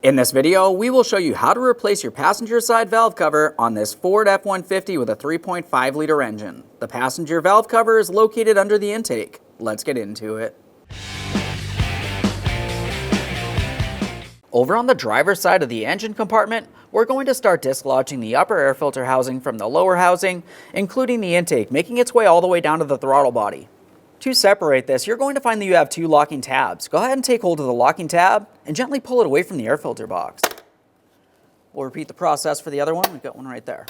In this video, we will show you how to replace your passenger side valve cover on this Ford F-150 with a 3.5 liter engine. The passenger valve cover is located under the intake. Let's get into it. Over on the driver's side of the engine compartment, we're going to start dislodging the upper air filter housing from the lower housing, including the intake, making its way all the way down to the throttle body. To separate this, you're going to find that you have two locking tabs. Go ahead and take hold of the locking tab and gently pull it away from the air filter box. We'll repeat the process for the other one. We've got one right there.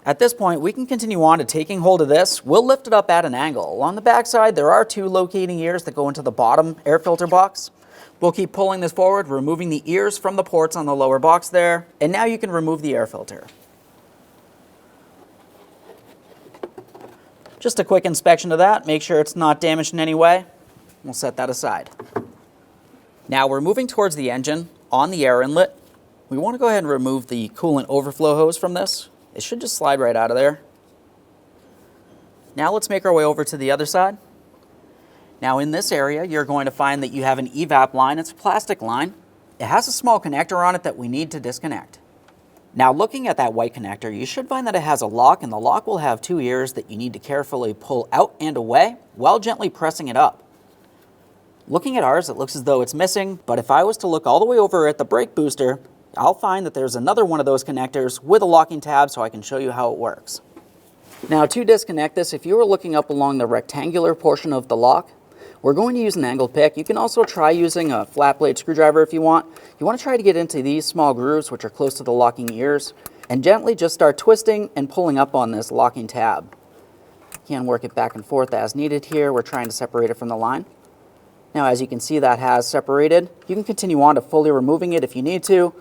At this point, we can continue on to taking hold of this. We'll lift it up at an angle. Along the back side, there are two locating ears that go into the bottom air filter box. We'll keep pulling this forward, removing the ears from the ports on the lower box there, and now you can remove the air filter. Just a quick inspection of that, make sure it's not damaged in any way. We'll set that aside. Now we're moving towards the engine on the air inlet. We want to go ahead and remove the coolant overflow hose from this. It should just slide right out of there. Now let's make our way over to the other side. Now in this area, you're going to find that you have an evap line. It's a plastic line. It has a small connector on it that we need to disconnect. Now looking at that white connector, you should find that it has a lock, and the lock will have two ears that you need to carefully pull out and away while gently pressing it up. Looking at ours, it looks as though it's missing, but if I was to look all the way over at the brake booster, I'll find that there's another one of those connectors with a locking tab, so I can show you how it works. Now to disconnect this, if you were looking up along the rectangular portion of the lock, we're going to use an angled pick. You can also try using a flat blade screwdriver if you want. You want to try to get into these small grooves, which are close to the locking ears, and gently just start twisting and pulling up on this locking tab. You can work it back and forth as needed here. We're trying to separate it from the line. Now, as you can see, that has separated. You can continue on to fully removing it if you need to.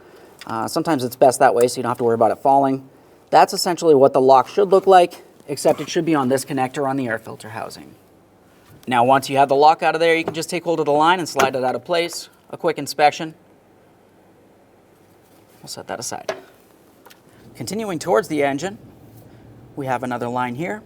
Sometimes it's best that way so you don't have to worry about it falling. That's essentially what the lock should look like, except it should be on this connector on the air filter housing. Now, once you have the lock out of there, you can just take hold of the line and slide it out of place. A quick inspection. We'll set that aside. Continuing towards the engine, we have another line here.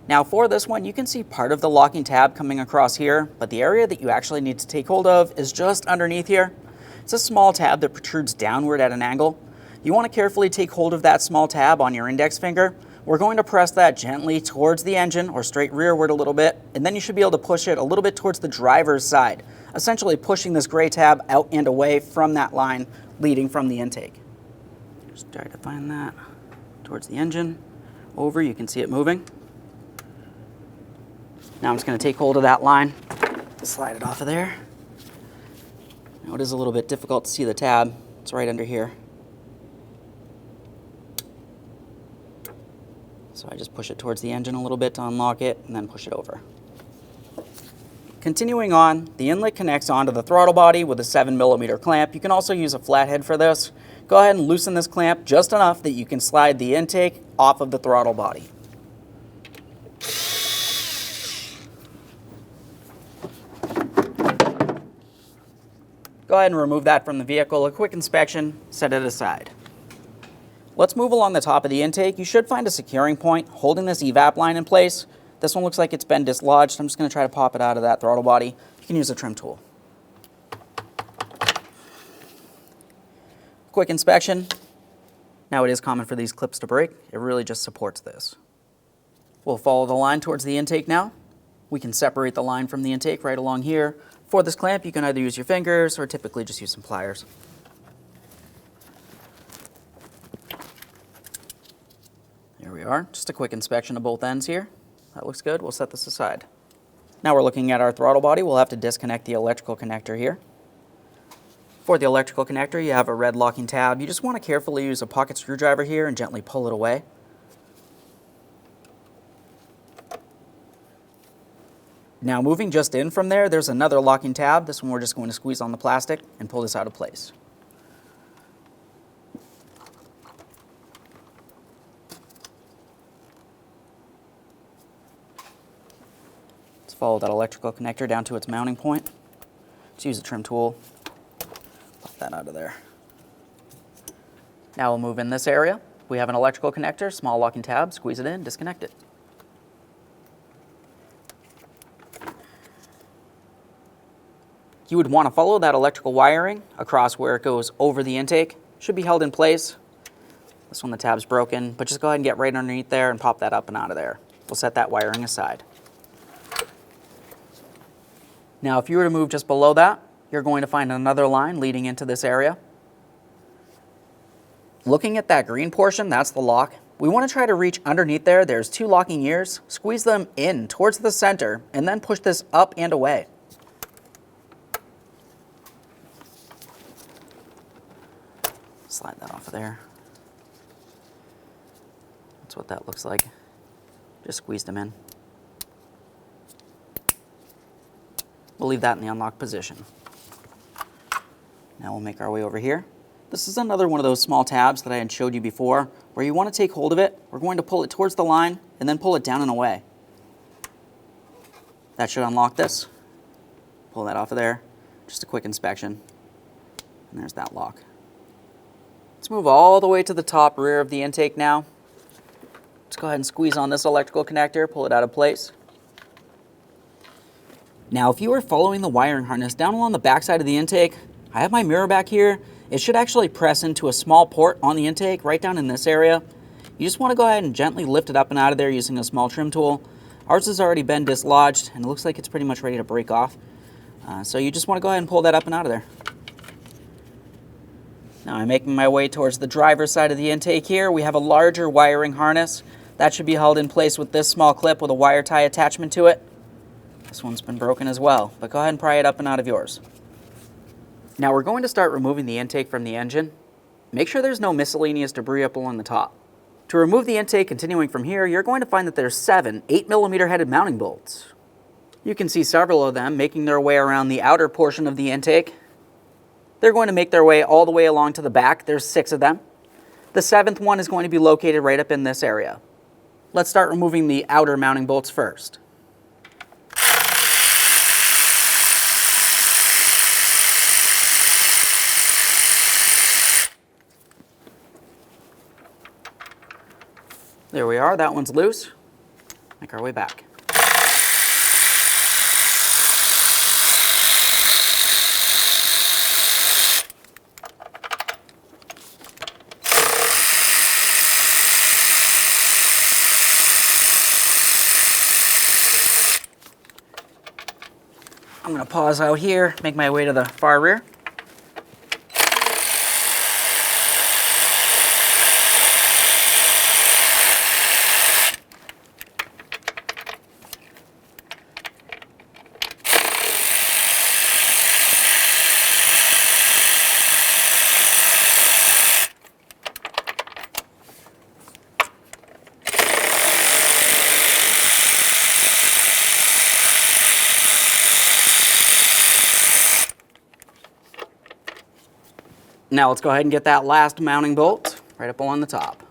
Now for this one, you can see part of the locking tab coming across here, but the area that you actually need to take hold of is just underneath here. It's a small tab that protrudes downward at an angle. You want to carefully take hold of that small tab on your index finger. We're going to press that gently towards the engine or straight rearward a little bit, and then you should be able to push it a little bit towards the driver's side, essentially pushing this gray tab out and away from that line leading from the intake. Just try to find that towards the engine. Over, you can see it moving. Now I'm just going to take hold of that line, slide it off of there. Now it is a little bit difficult to see the tab. It's right under here. So I just push it towards the engine a little bit to unlock it and then push it over. Continuing on, the inlet connects onto the throttle body with a 7mm clamp. You can also use a flathead for this. Go ahead and loosen this clamp just enough that you can slide the intake off of the throttle body. Go ahead and remove that from the vehicle. A quick inspection, set it aside. Let's move along the top of the intake. You should find a securing point holding this evap line in place. This one looks like it's been dislodged. I'm just going to try to pop it out of that throttle body. You can use a trim tool. Quick inspection. Now it is common for these clips to break. It really just supports this. We'll follow the line towards the intake now. We can separate the line from the intake right along here. For this clamp, you can either use your fingers or typically just use some pliers. There we are. Just a quick inspection of both ends here. That looks good. We'll set this aside. Now we're looking at our throttle body. We'll have to disconnect the electrical connector here. For the electrical connector, you have a red locking tab. You just want to carefully use a pocket screwdriver here and gently pull it away. Now moving just in from there, there's another locking tab. This one we're just going to squeeze on the plastic and pull this out of place. Follow that electrical connector down to its mounting point. Just use a trim tool, pop that out of there. Now we'll move in this area. We have an electrical connector, small locking tab, squeeze it in, disconnect it. You would want to follow that electrical wiring across where it goes over the intake. Should be held in place. This one, the tab's broken, but just go ahead and get right underneath there and pop that up and out of there. We'll set that wiring aside. Now, if you were to move just below that, you're going to find another line leading into this area. Looking at that green portion, that's the lock. We want to try to reach underneath there. There's 2 locking ears. Squeeze them in towards the center and then push this up and away. Slide that off of there. That's what that looks like. Just squeeze them in. We'll leave that in the unlocked position. Now we'll make our way over here. This is another one of those small tabs that I had showed you before, where you want to take hold of it. We're going to pull it towards the line and then pull it down and away. That should unlock this. Pull that off of there. Just a quick inspection. And there's that lock. Let's move all the way to the top rear of the intake now. Let's go ahead and squeeze on this electrical connector, pull it out of place. Now, if you were following the wiring harness down along the back side of the intake, I have my mirror back here. It should actually press into a small port on the intake right down in this area. You just want to go ahead and gently lift it up and out of there using a small trim tool. Ours has already been dislodged and it looks like it's pretty much ready to break off. So you just want to go ahead and pull that up and out of there. Now I'm making my way towards the driver's side of the intake here. We have a larger wiring harness. That should be held in place with this small clip with a wire tie attachment to it. This one's been broken as well, but go ahead and pry it up and out of yours. Now we're going to start removing the intake from the engine. Make sure there's no miscellaneous debris up along the top. To remove the intake, continuing from here, you're going to find that there's 7 8mm headed mounting bolts. You can see several of them making their way around the outer portion of the intake. They're going to make their way all the way along to the back. There's 6 of them. The 7th one is going to be located right up in this area. Let's start removing the outer mounting bolts first. There we are, that one's loose. Make our way back. I'm going to pause out here, make my way to the far rear. Now let's go ahead and get that last mounting bolt right up along the top.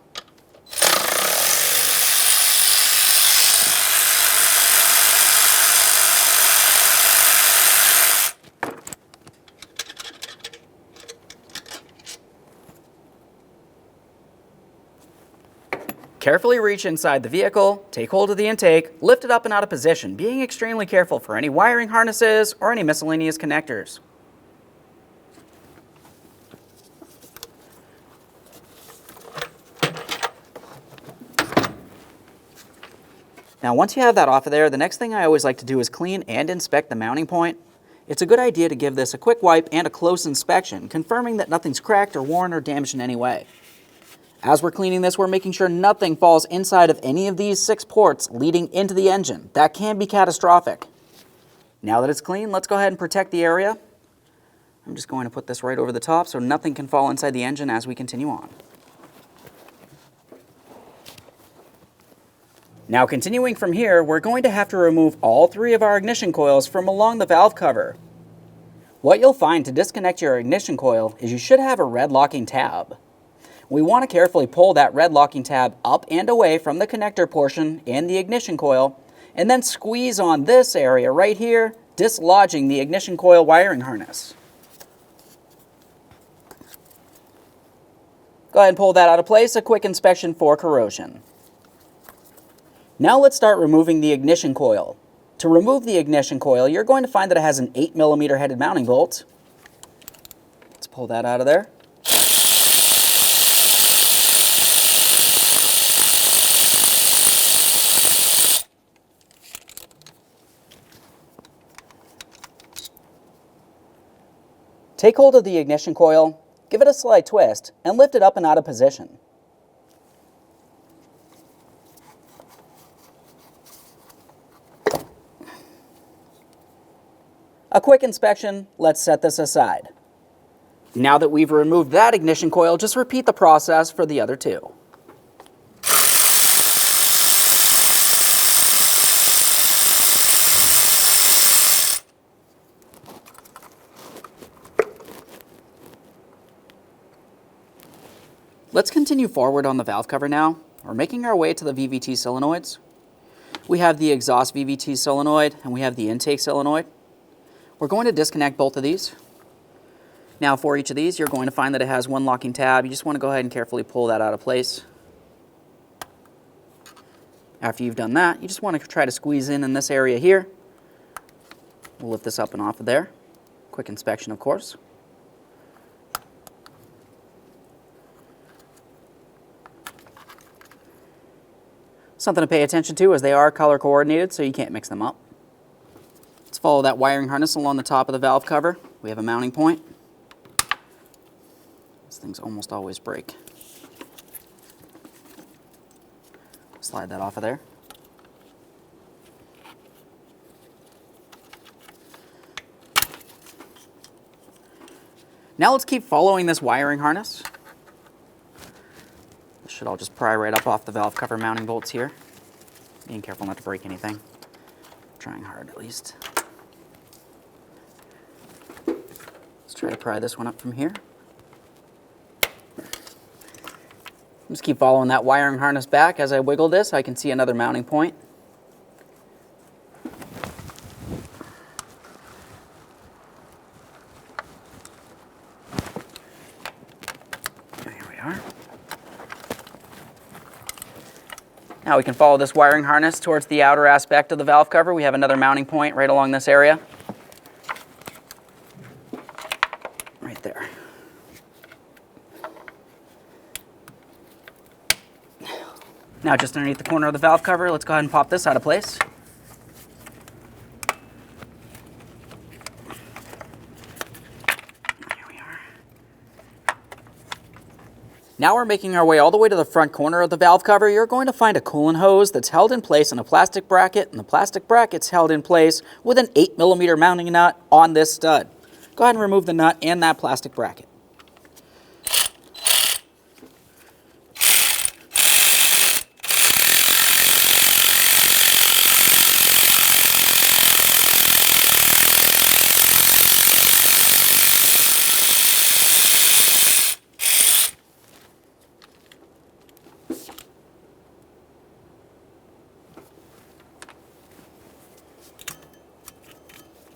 Carefully reach inside the vehicle, take hold of the intake, lift it up and out of position, being extremely careful for any wiring harnesses or any miscellaneous connectors. Now once you have that off of there, the next thing I always like to do is clean and inspect the mounting point. It's a good idea to give this a quick wipe and a close inspection, confirming that nothing's cracked or worn or damaged in any way. As we're cleaning this, we're making sure nothing falls inside of any of these 6 ports leading into the engine. That can be catastrophic. Now that it's clean, let's go ahead and protect the area. I'm just going to put this right over the top so nothing can fall inside the engine as we continue on. Now continuing from here, we're going to have to remove all 3 of our ignition coils from along the valve cover. What you'll find to disconnect your ignition coil is you should have a red locking tab. We want to carefully pull that red locking tab up and away from the connector portion and the ignition coil, and then squeeze on this area right here, dislodging the ignition coil wiring harness. Go ahead and pull that out of place, a quick inspection for corrosion. Now let's start removing the ignition coil. To remove the ignition coil, you're going to find that it has an 8mm headed mounting bolt. Let's pull that out of there. Take hold of the ignition coil, give it a slight twist, and lift it up and out of position. A quick inspection, let's set this aside. Now that we've removed that ignition coil, just repeat the process for the other two. Let's continue forward on the valve cover now. We're making our way to the VVT solenoids. We have the exhaust VVT solenoid and we have the intake solenoid. We're going to disconnect both of these. Now for each of these, you're going to find that it has one locking tab. You just want to go ahead and carefully pull that out of place. After you've done that, you just want to try to squeeze in this area here. We'll lift this up and off of there. Quick inspection, of course. Something to pay attention to is they are color coordinated, so you can't mix them up. Let's follow that wiring harness along the top of the valve cover. We have a mounting point. These things almost always break. Slide that off of there. Now let's keep following this wiring harness. This should all just pry right up off the valve cover mounting bolts here. Being careful not to break anything. Trying hard at least. Let's try to pry this one up from here. Just keep following that wiring harness back. As I wiggle this, I can see another mounting point. Here we are. Now we can follow this wiring harness towards the outer aspect of the valve cover. We have another mounting point right along this area. Right there. Now just underneath the corner of the valve cover, let's go ahead and pop this out of place. Here we are. Now we're making our way all the way to the front corner of the valve cover. You're going to find a coolant hose that's held in place in a plastic bracket, and the plastic bracket's held in place with an 8mm mounting nut on this stud. Go ahead and remove the nut and that plastic bracket.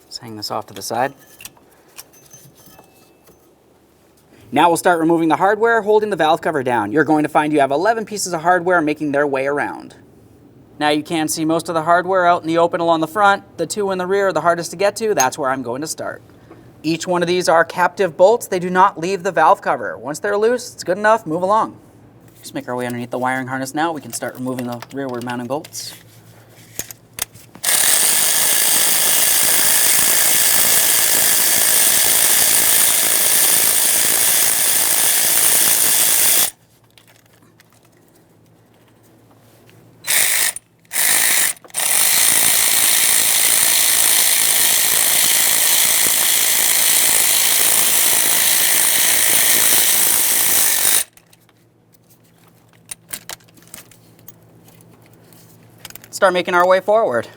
Let's hang this off to the side. Now we'll start removing the hardware holding the valve cover down. You're going to find you have 11 pieces of hardware making their way around. Now you can see most of the hardware out in the open along the front. The two in the rear are the hardest to get to. That's where I'm going to start. Each one of these are captive bolts. They do not leave the valve cover. Once they're loose, it's good enough. Move along. Just make our way underneath the wiring harness now. We can start removing the rearward mounting bolts. Start making our way forward.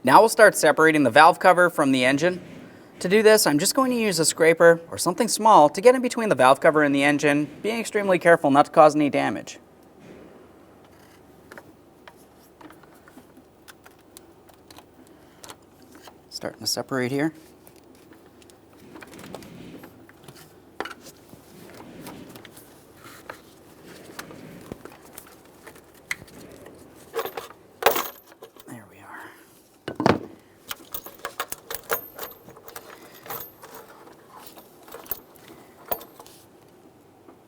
Now we'll start separating the valve cover from the engine. To do this, I'm just going to use a scraper or something small to get in between the valve cover and the engine, being extremely careful not to cause any damage. Starting to separate here. There we are.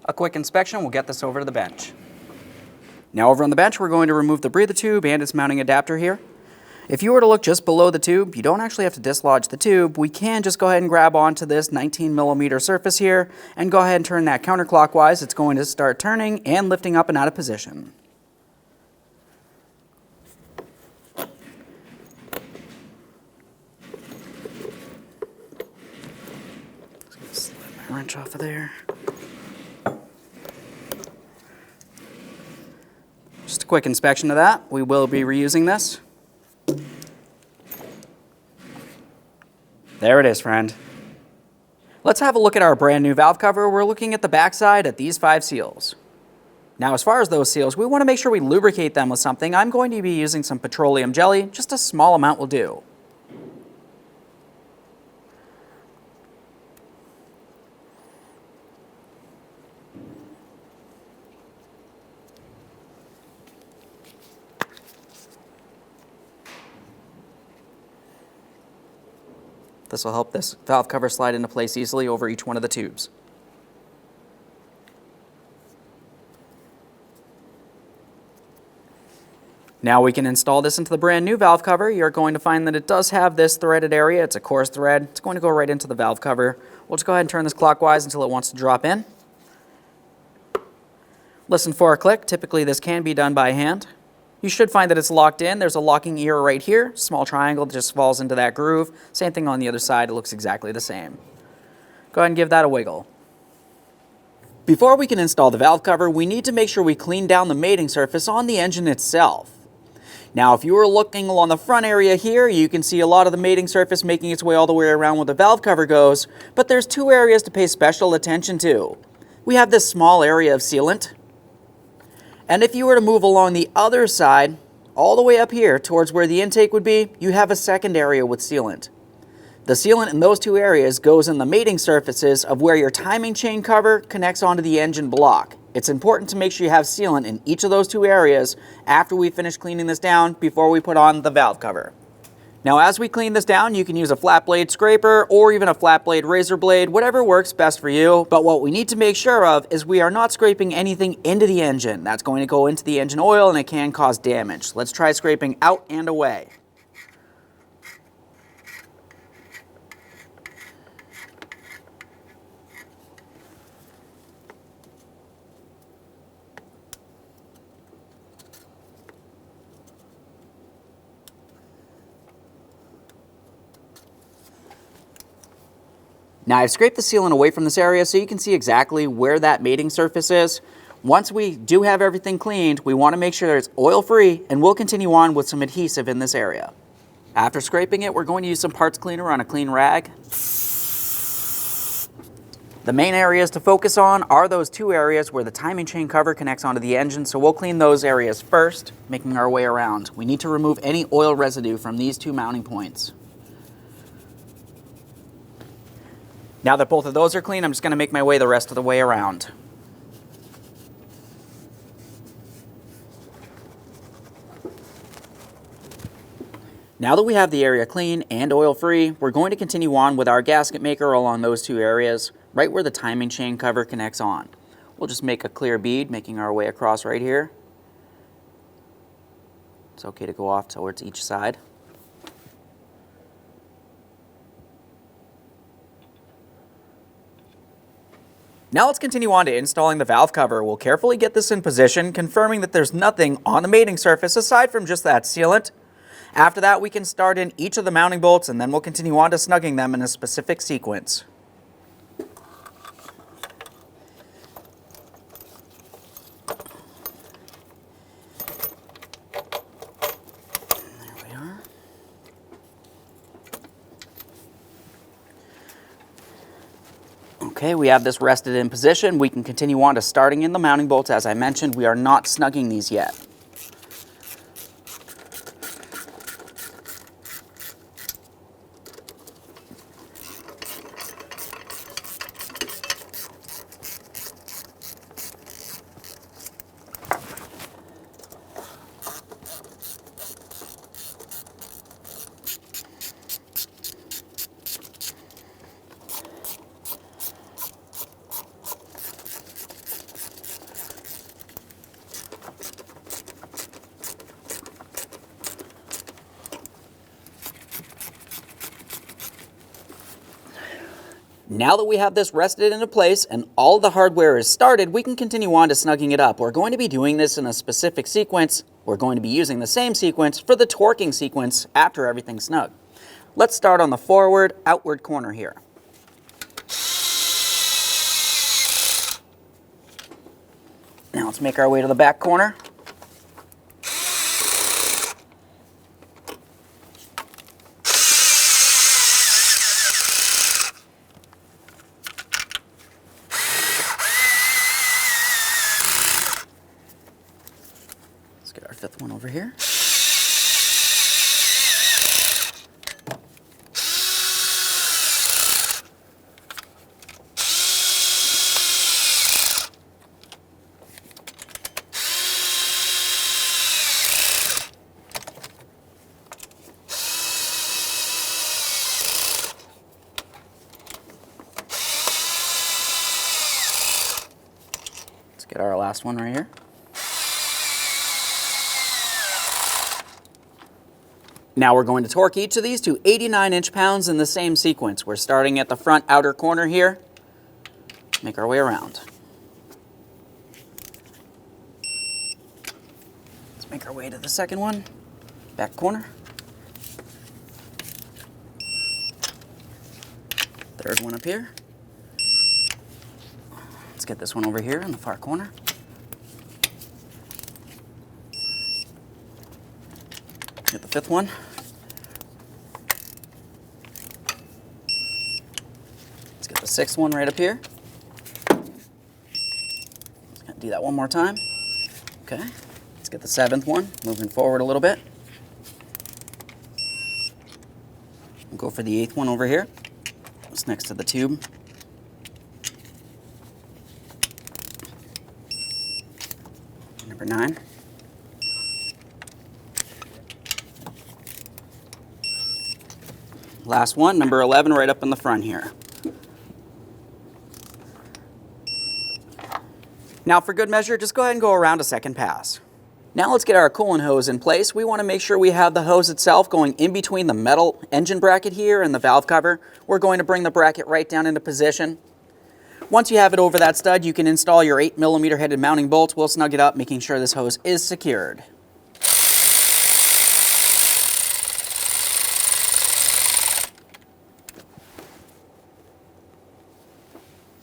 A quick inspection will get this over to the bench. Now over on the bench, we're going to remove the breather tube and its mounting adapter here. If you were to look just below the tube, you don't actually have to dislodge the tube. We can just go ahead and grab onto this 19mm surface here and go ahead and turn that counterclockwise. It's going to start turning and lifting up and out of position. Just slide my wrench off of there. Just a quick inspection of that. We will be reusing this. There it is, friend. Let's have a look at our brand new valve cover. We're looking at the backside at these 5 seals. Now, as far as those seals, we want to make sure we lubricate them with something. I'm going to be using some petroleum jelly. Just a small amount will do. This will help this valve cover slide into place easily over each one of the tubes. Now we can install this into the brand new valve cover. You're going to find that it does have this threaded area. It's a coarse thread. It's going to go right into the valve cover. We'll just go ahead and turn this clockwise until it wants to drop in. Listen for a click. Typically this can be done by hand. You should find that it's locked in. There's a locking ear right here. Small triangle that just falls into that groove. Same thing on the other side. It looks exactly the same. Go ahead and give that a wiggle. Before we can install the valve cover, we need to make sure we clean down the mating surface on the engine itself. Now, if you were looking along the front area here, you can see a lot of the mating surface making its way all the way around where the valve cover goes, but there's 2 areas to pay special attention to. We have this small area of sealant. And if you were to move along the other side, all the way up here towards where the intake would be, you have a second area with sealant. The sealant in those 2 areas goes in the mating surfaces of where your timing chain cover connects onto the engine block. It's important to make sure you have sealant in each of those 2 areas after we finish cleaning this down before we put on the valve cover. Now, as we clean this down, you can use a flat blade scraper or even a flat blade razor blade, whatever works best for you. But what we need to make sure of is we are not scraping anything into the engine. That's going to go into the engine oil and it can cause damage. Let's try scraping out and away. Now I've scraped the sealant away from this area so you can see exactly where that mating surface is. Once we do have everything cleaned, we want to make sure that it's oil-free, and we'll continue on with some adhesive in this area. After scraping it, we're going to use some parts cleaner on a clean rag. The main areas to focus on are those 2 areas where the timing chain cover connects onto the engine, so we'll clean those areas first, making our way around. We need to remove any oil residue from these 2 mounting points. Now that both of those are clean, I'm just going to make my way the rest of the way around. Now that we have the area clean and oil-free, we're going to continue on with our gasket maker along those 2 areas, right where the timing chain cover connects on. We'll just make a clear bead, making our way across right here. It's okay to go off towards each side. Now let's continue on to installing the valve cover. We'll carefully get this in position, confirming that there's nothing on the mating surface aside from just that sealant. After that, we can start in each of the mounting bolts, and then we'll continue on to snugging them in a specific sequence. There we are. Okay, we have this rested in position. We can continue on to starting in the mounting bolts. As I mentioned, we are not snugging these yet. Now that we have this rested into place and all the hardware is started, we can continue on to snugging it up. We're going to be doing this in a specific sequence. We're going to be using the same sequence for the torquing sequence after everything's snug. Let's start on the forward, outward corner here. Now let's make our way to the back corner. Let's get our fifth one over here. Let's get our last one right here. Now we're going to torque each of these to 89 inch-pounds in the same sequence. We're starting at the front outer corner here. Make our way around. Let's make our way to the second one. Back corner. Third one up here. Let's get this one over here in the far corner. Get the fifth one. Let's get the sixth one right up here. Do that one more time. Okay. Let's get the seventh one, moving forward a little bit. We'll go for the eighth one over here. It's next to the tube. Number 9. Last one, number 11, right up in the front here. Now for good measure, just go ahead and go around a second pass. Now let's get our coolant hose in place. We want to make sure we have the hose itself going in between the metal engine bracket here and the valve cover. We're going to bring the bracket right down into position. Once you have it over that stud, you can install your 8mm headed mounting bolts. We'll snug it up, making sure this hose is secured.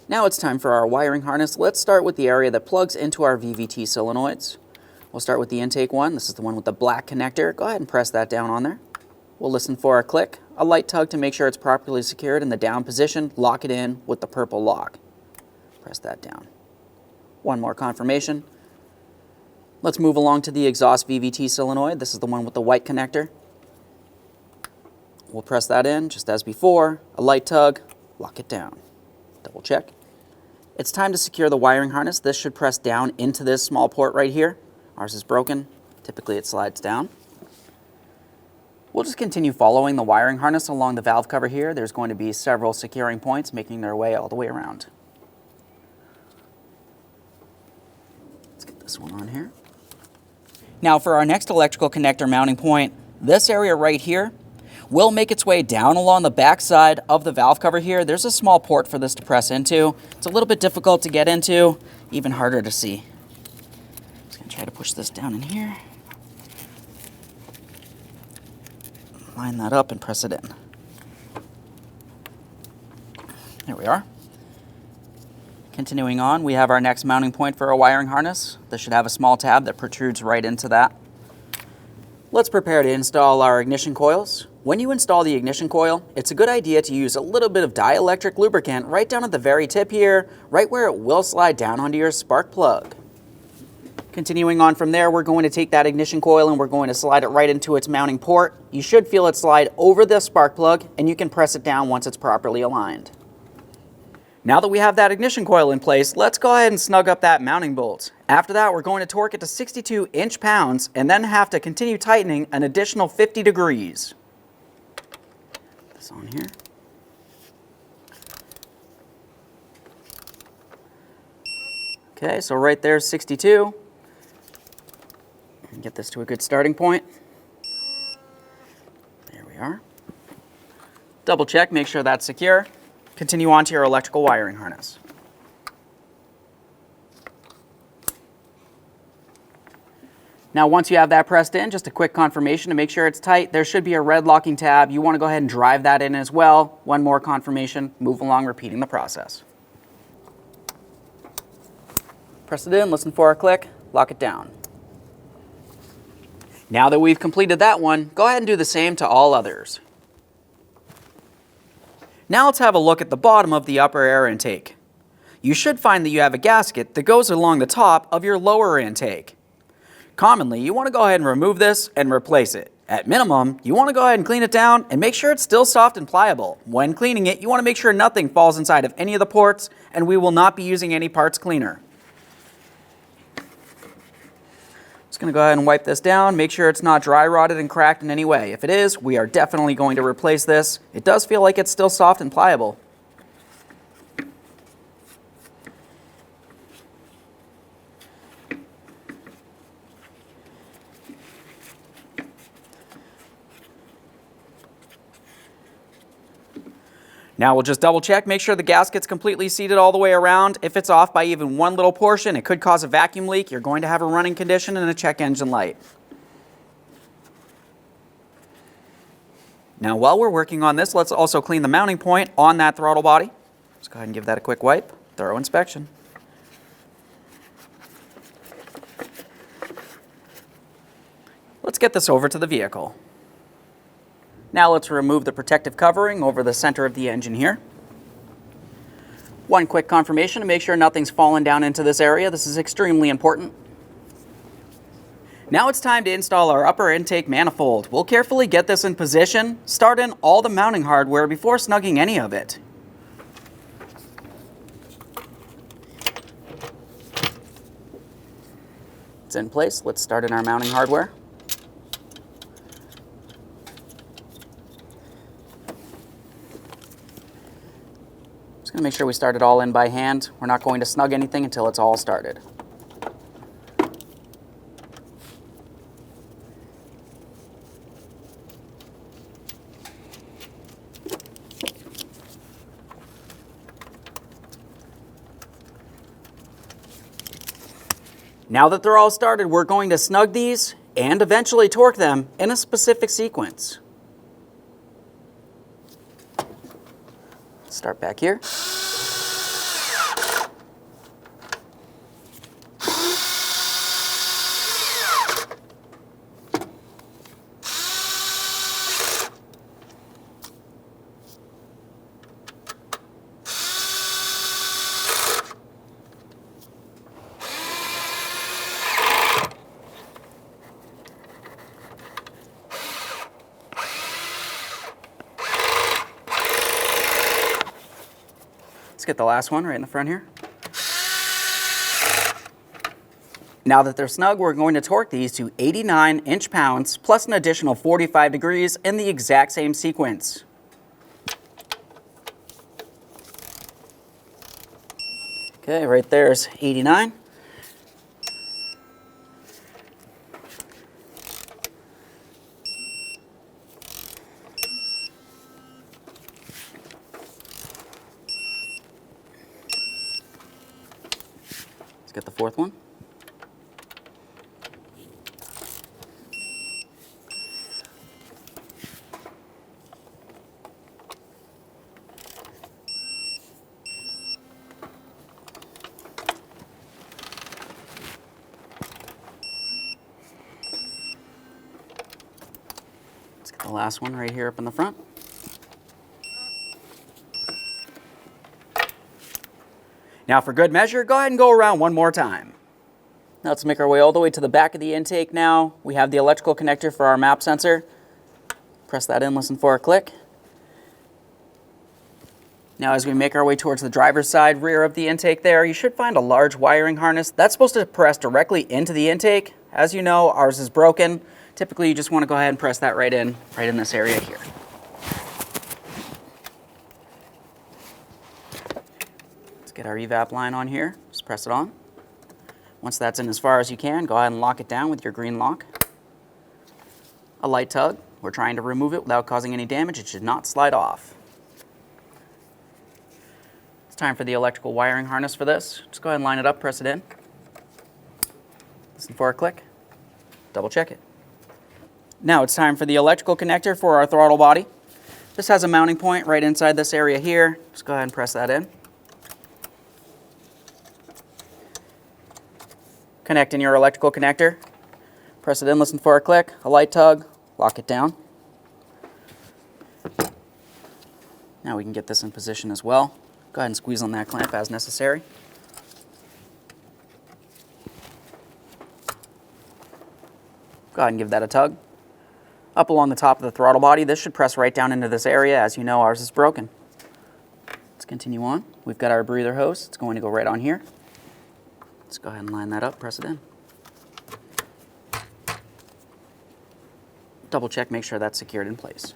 Now it's time for our wiring harness. Let's start with the area that plugs into our VVT solenoids. We'll start with the intake one. This is the one with the black connector. Go ahead and press that down on there. We'll listen for a click, a light tug to make sure it's properly secured in the down position. Lock it in with the purple lock. Press that down. One more confirmation. Let's move along to the exhaust VVT solenoid. This is the one with the white connector. We'll press that in just as before. A light tug, lock it down. Double check. It's time to secure the wiring harness. This should press down into this small port right here. Ours is broken. Typically it slides down. We'll just continue following the wiring harness along the valve cover here. There's going to be several securing points making their way all the way around. Let's get this one on here. Now for our next electrical connector mounting point, this area right here will make its way down along the back side of the valve cover here. There's a small port for this to press into. It's a little bit difficult to get into, even harder to see. Just gonna try to push this down in here. Line that up and press it in. There we are. Continuing on, we have our next mounting point for our wiring harness. This should have a small tab that protrudes right into that. Let's prepare to install our ignition coils. When you install the ignition coil, it's a good idea to use a little bit of dielectric lubricant right down at the very tip here, right where it will slide down onto your spark plug. Continuing on from there, we're going to take that ignition coil and we're going to slide it right into its mounting port. You should feel it slide over the spark plug, and you can press it down once it's properly aligned. Now that we have that ignition coil in place, let's go ahead and snug up that mounting bolt. After that, we're going to torque it to 62 inch-pounds and then have to continue tightening an additional 50 degrees. Put this on here. Okay, so right there, 62. Get this to a good starting point. There we are. Double check, make sure that's secure. Continue on to your electrical wiring harness. Now once you have that pressed in, just a quick confirmation to make sure it's tight. There should be a red locking tab. You want to go ahead and drive that in as well. One more confirmation, move along, repeating the process. Press it in, listen for a click, lock it down. Now that we've completed that one, go ahead and do the same to all others. Now let's have a look at the bottom of the upper air intake. You should find that you have a gasket that goes along the top of your lower intake. Commonly, you want to go ahead and remove this and replace it. At minimum, you want to go ahead and clean it down and make sure it's still soft and pliable. When cleaning it, you want to make sure nothing falls inside of any of the ports, and we will not be using any parts cleaner. Just going to go ahead and wipe this down, make sure it's not dry rotted and cracked in any way. If it is, we are definitely going to replace this. It does feel like it's still soft and pliable. Now we'll just double check, make sure the gasket's completely seated all the way around. If it's off by even one little portion, it could cause a vacuum leak. You're going to have a running condition and a check engine light. Now while we're working on this, let's also clean the mounting point on that throttle body. Let's go ahead and give that a quick wipe, thorough inspection. Let's get this over to the vehicle. Now let's remove the protective covering over the center of the engine here. One quick confirmation to make sure nothing's fallen down into this area. This is extremely important. Now it's time to install our upper intake manifold. We'll carefully get this in position, start in all the mounting hardware before snugging any of it. It's in place. Let's start in our mounting hardware. Just going to make sure we start it all in by hand. We're not going to snug anything until it's all started. Now that they're all started, we're going to snug these and eventually torque them in a specific sequence. Start back here. Let's get the last one right in the front here. Now that they're snug, we're going to torque these to 89 inch-pounds plus an additional 45 degrees in the exact same sequence. Okay, right there's 89. Let's get the fourth one. Let's get the last one right here up in the front. Now for good measure, go ahead and go around one more time. Now let's make our way all the way to the back of the intake now. We have the electrical connector for our map sensor. Press that in, listen for a click. Now as we make our way towards the driver's side rear of the intake there, you should find a large wiring harness. That's supposed to press directly into the intake. As you know, ours is broken. Typically you just want to go ahead and press that right in this area here. Let's get our evap line on here. Just press it on. Once that's in as far as you can, go ahead and lock it down with your green lock. A light tug. We're trying to remove it without causing any damage. It should not slide off. It's time for the electrical wiring harness for this. Just go ahead and line it up, press it in. Listen for a click. Double check it. Now it's time for the electrical connector for our throttle body. This has a mounting point right inside this area here. Just go ahead and press that in. Connect in your electrical connector. Press it in, listen for a click, a light tug, lock it down. Now we can get this in position as well. Go ahead and squeeze on that clamp as necessary. Go ahead and give that a tug. Up along the top of the throttle body, this should press right down into this area. As you know, ours is broken. Let's continue on. We've got our breather hose. It's going to go right on here. Let's go ahead and line that up, press it in. Double check, make sure that's secured in place.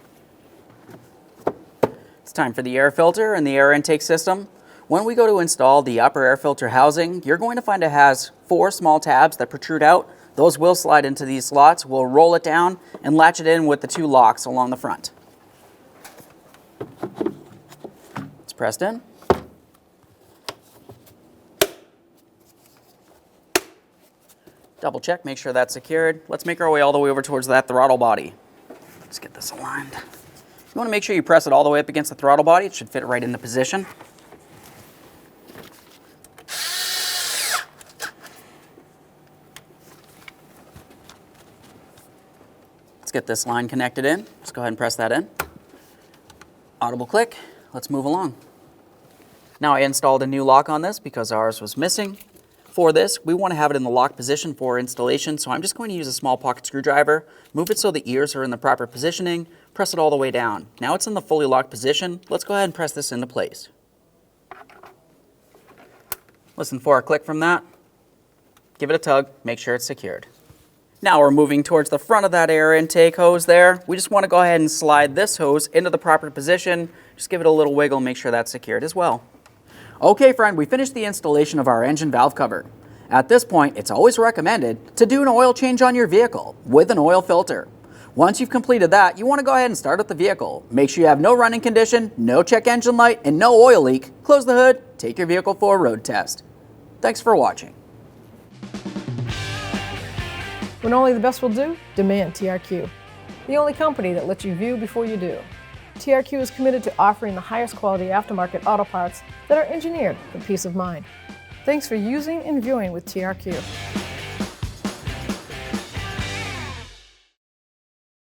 It's time for the air filter and the air intake system. When we go to install the upper air filter housing, you're going to find it has 4 small tabs that protrude out. Those will slide into these slots. We'll roll it down and latch it in with the 2 locks along the front. It's pressed in. Double check, make sure that's secured. Let's make our way all the way over towards that throttle body. Let's get this aligned. You want to make sure you press it all the way up against the throttle body. It should fit right into position. Let's get this line connected in. Just go ahead and press that in. Audible click. Let's move along. Now I installed a new lock on this because ours was missing. For this, we want to have it in the lock position for installation, so I'm just going to use a small pocket screwdriver, move it so the ears are in the proper positioning, press it all the way down. Now it's in the fully locked position. Let's go ahead and press this into place. Listen for a click from that. Give it a tug, make sure it's secured. Now we're moving towards the front of that air intake hose there. We just want to go ahead and slide this hose into the proper position. Just give it a little wiggle, make sure that's secured as well. Okay friend, we finished the installation of our engine valve cover. At this point, it's always recommended to do an oil change on your vehicle with an oil filter. Once you've completed that, you want to go ahead and start up the vehicle. Make sure you have no running condition, no check engine light, and no oil leak. Close the hood, take your vehicle for a road test. Thanks for watching. When only the best will do, demand TRQ. The only company that lets you view before you do. TRQ is committed to offering the highest quality aftermarket auto parts that are engineered for peace of mind. Thanks for using and viewing with TRQ.